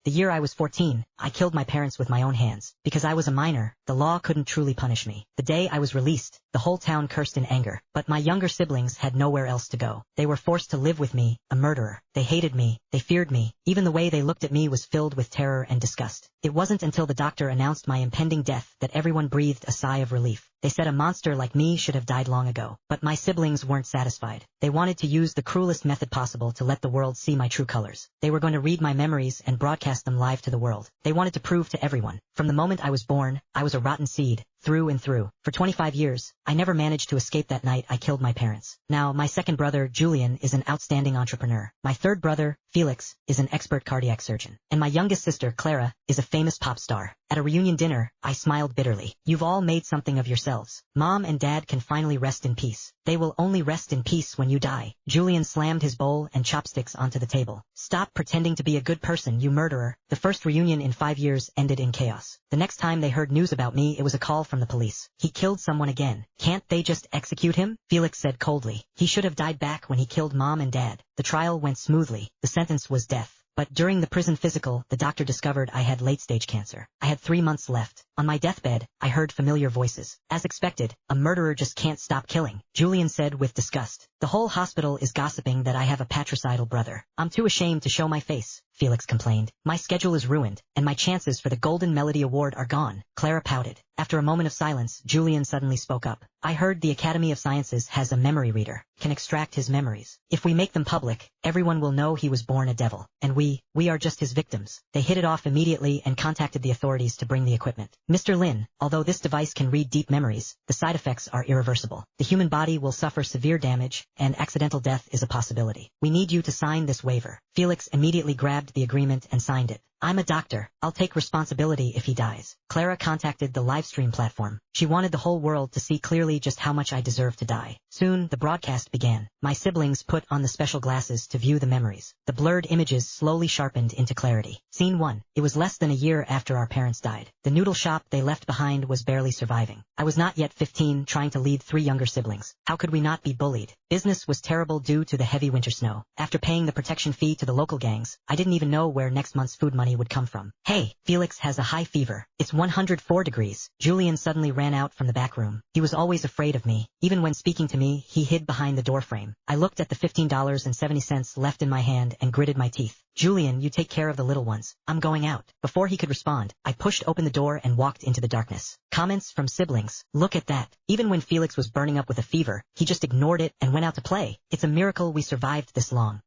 The year I was 14, I killed my parents with my own hands. Because I was a minor, the law couldn't truly punish me. The day I was released, the whole town cursed in anger. But my younger siblings had nowhere else to go. They were forced to live with me, a murderer. They hated me, they feared me. Even the way they looked at me was filled with terror and disgust. It wasn't until the doctor announced my impending death that everyone breathed a sigh of relief. They said a monster like me should have died long ago. But my siblings weren't satisfied. They wanted to use the cruelest method possible to let the world see my true colors. They were going to read my memories and broadcast them live to the world. They wanted to prove to everyone. From the moment I was born, I was a rotten seed, through and through. For 25 years, I never managed to escape that night I killed my parents. Now, my second brother, Julian, is an outstanding entrepreneur. My third brother, Felix, is an expert cardiac surgeon. And my youngest sister, Clara, is a famous pop star. At a reunion dinner, I smiled bitterly. You've all made something of yourselves. Mom and Dad can finally rest in peace. They will only rest in peace when you die. Julian slammed his bowl and chopsticks onto the table. Stop pretending to be a good person, you murderer. The first reunion in 5 years ended in chaos. The next time they heard news about me, it was a call from the police. He killed someone again. Can't they just execute him? Felix said coldly. He should have died back when he killed Mom and Dad. The trial went smoothly. The sentence was death. But during the prison physical, the doctor discovered I had late-stage cancer. I had 3 months left. On my deathbed, I heard familiar voices. As expected, a murderer just can't stop killing, Julian said with disgust. The whole hospital is gossiping that I have a patricidal brother. I'm too ashamed to show my face, Felix complained. My schedule is ruined, and my chances for the Golden Melody Award are gone. Clara pouted. After a moment of silence, Julian suddenly spoke up. I heard the Academy of Sciences has a memory reader, can extract his memories. If we make them public, everyone will know he was born a devil, and we are just his victims. They hit it off immediately and contacted the authorities to bring the equipment. Mr. Lin, although this device can read deep memories, the side effects are irreversible. The human body will suffer severe damage, and accidental death is a possibility. We need you to sign this waiver. Felix immediately grabbed the agreement and signed it. I'm a doctor. I'll take responsibility if he dies. Clara contacted the livestream platform. She wanted the whole world to see clearly just how much I deserve to die. Soon, the broadcast began. My siblings put on the special glasses to view the memories. The blurred images slowly sharpened into clarity. Scene 1. It was less than a year after our parents died. The noodle shop they left behind was barely surviving. I was not yet 15, trying to lead 3 younger siblings. How could we not be bullied? Business was terrible due to the heavy winter snow. After paying the protection fee to the local gangs, I didn't even know where next month's food money would come from. Hey, Felix has a high fever. It's 104 degrees. Julian suddenly ran out from the back room. He was always afraid of me. Even when speaking to me, he hid behind the doorframe. I looked at the $15.70 left in my hand and gritted my teeth. Julian, you take care of the little ones. I'm going out. Before he could respond, I pushed open the door and walked into the darkness. Comments from siblings. Look at that. Even when Felix was burning up with a fever, he just ignored it and went out to play. It's a miracle we survived this long.